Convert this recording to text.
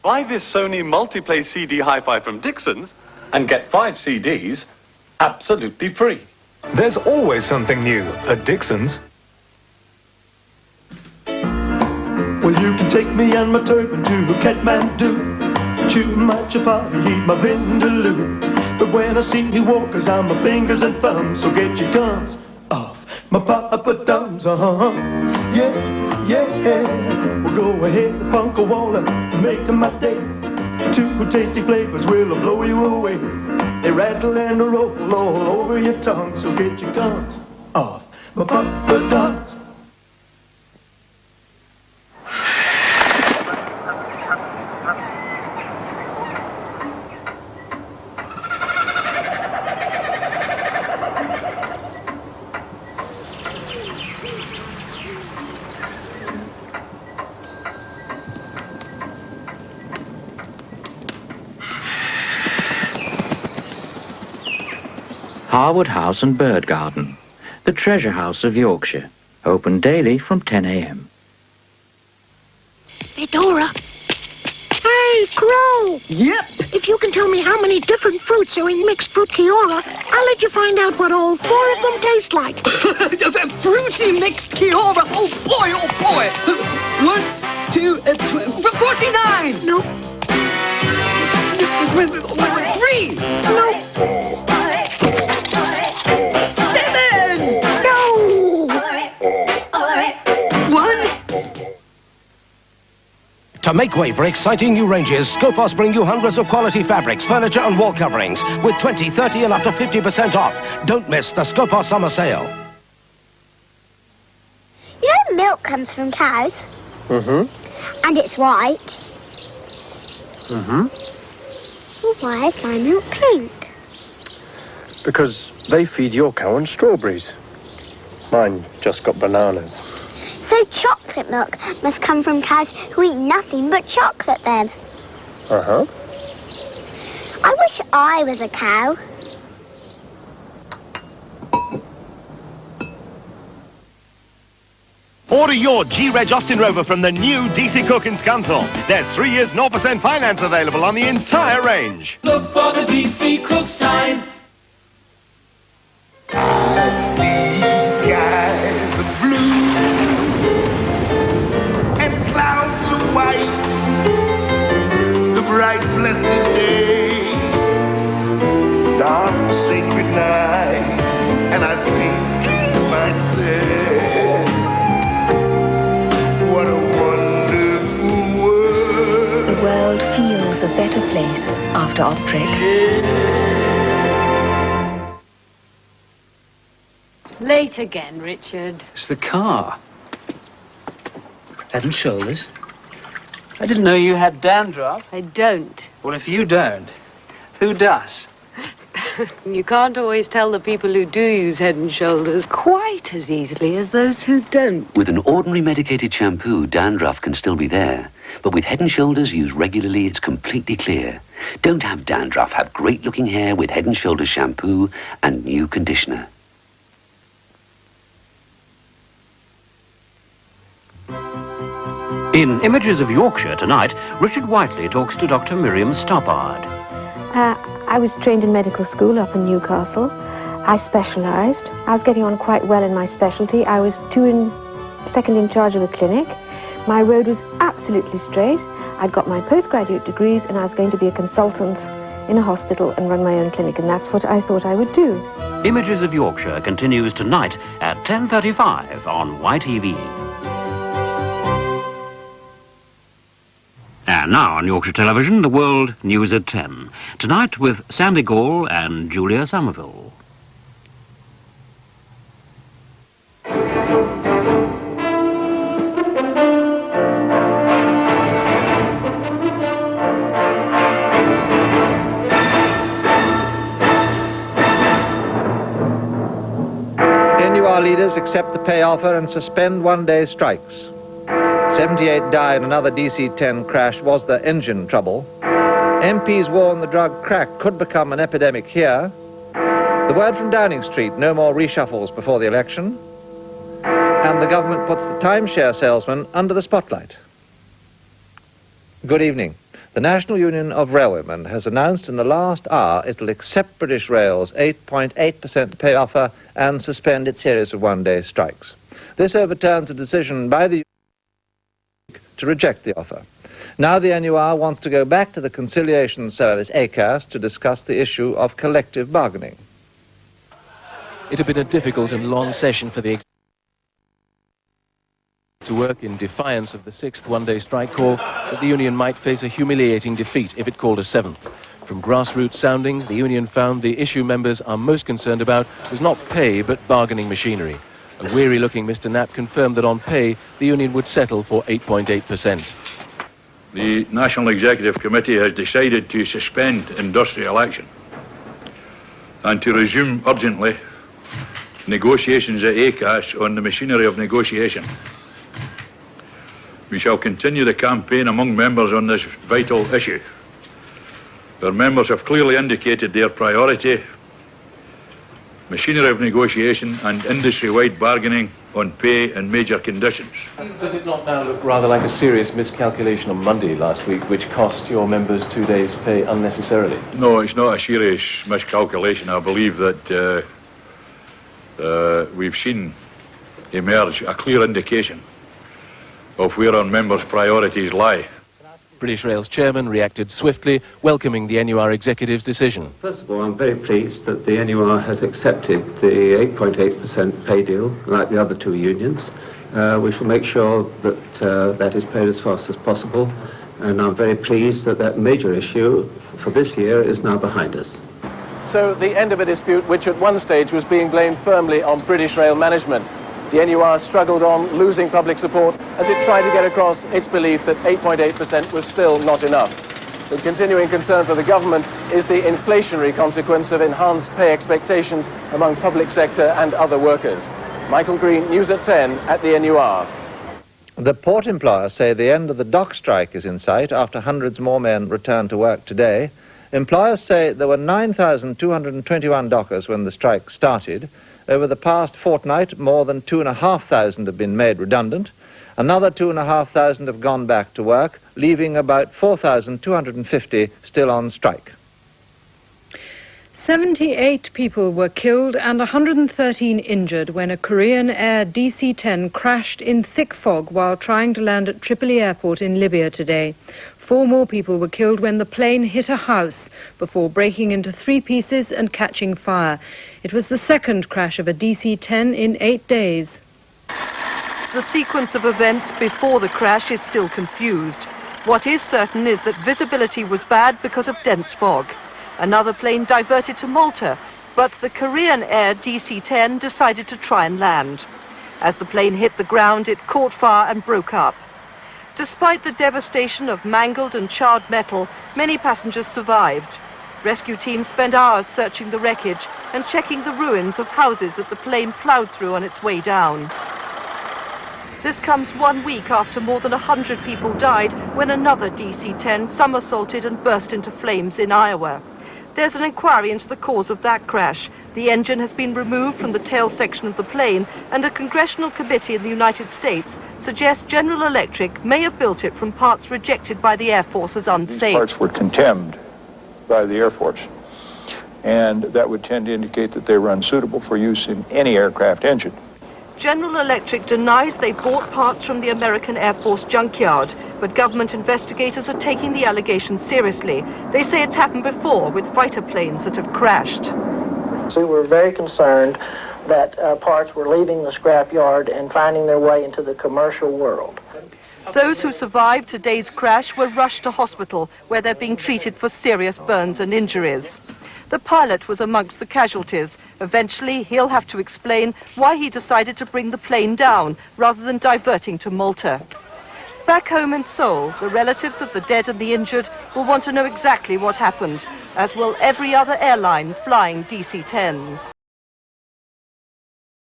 Buy this Sony multiplay CD hi-fi from Dixon's and get 5 CDs absolutely free. There's always something new at Dixon's. Well, you can take me and my turban to Kathmandu, chew my chapati, eat my vindaloo. But when I see you walk, 'cause I'm my fingers and thumbs, so get your gums off my papa-dums, yeah, yeah. Well, go ahead, punk a waller, make my day. 2 tasty flavors will blow you away. They rattle and roll all over your tongue, so get your gums off my papa-dums. Harwood House and Bird Garden, the treasure house of Yorkshire, open daily from 10 a.m. Hey, Dora. Hey, Crow. Yep. If you can tell me how many different fruits are in mixed fruit Kiora, I'll let you find out what all 4 of them taste like. Fruity mixed Kiora. Oh, boy, oh, boy. 1, 2, 49. No. 3. No. 7. No. 1. To make way for exciting new ranges, Scopos bring you hundreds of quality fabrics, furniture and wall coverings with 20, 30 and up to 50% off. Don't miss the Scopos summer sale. You know milk comes from cows? Mm-hmm. And it's white. Mm-hmm. Well, why is my milk pink? Because they feed your cow on strawberries. Mine just got bananas. So chocolate milk must come from cows who eat nothing but chocolate then. Uh-huh. I wish I was a cow. Order your G-Reg Austin Rover from the new DC Cook in Scunthorpe. There's 3 years 0% finance available on the entire range. Look for the DC Cook sign. I see skies of blue and clouds of white, the bright blessed day, dark sacred night, and I think to myself, what a wonderful world. The world feels a better place after Optrix. Late again, Richard. It's the car. Head and shoulders. I didn't know you had dandruff. I don't. Well, if you don't, who does? You can't always tell the people who do use Head and Shoulders quite as easily as those who don't. With an ordinary medicated shampoo, dandruff can still be there. But with Head and Shoulders used regularly, it's completely clear. Don't have dandruff. Have great-looking hair with Head and Shoulders shampoo and new conditioner. In Images of Yorkshire tonight, Richard Whiteley talks to Dr. Miriam Stoppard. I was trained in medical school up in Newcastle. I specialised. I was getting on quite well in my specialty. I was second in charge of a clinic. My road was absolutely straight. I'd got my postgraduate degrees and I was going to be a consultant in a hospital and run my own clinic, and that's what I thought I would do. Images of Yorkshire continues tonight at 10:35 on YTV. And now on Yorkshire Television, the World News at 10. Tonight with Sandy Gall and Julia Somerville. NUR leaders accept the pay offer and suspend one-day strikes. 78 die in another DC-10 crash. Was there engine trouble? MPs warn the drug crack could become an epidemic here. The word from Downing Street, no more reshuffles before the election. And the government puts the timeshare salesman under the spotlight. Good evening. The National Union of Railwaymen has announced in the last hour it'll accept British Rail's 8.8% pay offer and suspend its series of one-day strikes. This overturns a decision by the to reject the offer. Now the NUR wants to go back to the Conciliation Service, ACAS, to discuss the issue of collective bargaining. It had been a difficult and long session for the to work in defiance of the 6th one-day strike call, that the union might face a humiliating defeat if it called a 7th. From grassroots soundings, the union found the issue members are most concerned about was not pay but bargaining machinery. A weary-looking Mr. Knapp confirmed that on pay, the union would settle for 8.8%. The National Executive Committee has decided to suspend industrial action and to resume urgently negotiations at ACAS on the machinery of negotiation. We shall continue the campaign among members on this vital issue. Our members have clearly indicated their priority: machinery of negotiation and industry-wide bargaining on pay and major conditions. Does it not now look rather like a serious miscalculation on Monday last week, which cost your members 2 days' pay unnecessarily? No, it's not a serious miscalculation. I believe that we've seen emerge a clear indication of where our members' priorities lie. British Rail's chairman reacted swiftly, welcoming the NUR executive's decision. First of all, I'm very pleased that the NUR has accepted the 8.8% pay deal, like the other two unions. We shall make sure that that is paid as fast as possible, and I'm very pleased that that major issue for this year is now behind us. So the end of a dispute which at one stage was being blamed firmly on British Rail management. The NUR struggled on, losing public support as it tried to get across its belief that 8.8% was still not enough. The continuing concern for the government is the inflationary consequence of enhanced pay expectations among public sector and other workers. Michael Green, News at 10 at the NUR. The port employers say the end of the dock strike is in sight after hundreds more men return to work today. Employers say there were 9,221 dockers when the strike started. Over the past fortnight, more than 2,500 have been made redundant. Another 2,500 have gone back to work, leaving about 4,250 still on strike. 78 people were killed and 113 injured when a Korean Air DC-10 crashed in thick fog while trying to land at Tripoli Airport in Libya today. 4 more people were killed when the plane hit a house before breaking into 3 pieces and catching fire. It was the second crash of a DC-10 in 8 days. The sequence of events before the crash is still confused. What is certain is that visibility was bad because of dense fog. Another plane diverted to Malta, but the Korean Air DC-10 decided to try and land. As the plane hit the ground, it caught fire and broke up. Despite the devastation of mangled and charred metal, many passengers survived. Rescue teams spent hours searching the wreckage and checking the ruins of houses that the plane ploughed through on its way down. This comes 1 week after more than 100 people died when another DC-10 somersaulted and burst into flames in Iowa. There's an inquiry into the cause of that crash. The engine has been removed from the tail section of the plane, and a congressional committee in the United States suggests General Electric may have built it from parts rejected by the Air Force as unsafe. These parts were contemned by the Air Force, and that would tend to indicate that they were unsuitable for use in any aircraft engine. General Electric denies they bought parts from the American Air Force junkyard, but government investigators are taking the allegations seriously. They say it's happened before with fighter planes that have crashed. We were very concerned that parts were leaving the scrapyard and finding their way into the commercial world. Those who survived today's crash were rushed to hospital, where they're being treated for serious burns and injuries. The pilot was amongst the casualties. Eventually, he'll have to explain why he decided to bring the plane down rather than diverting to Malta. Back home in Seoul, the relatives of the dead and the injured will want to know exactly what happened, as will every other airline flying DC-10s.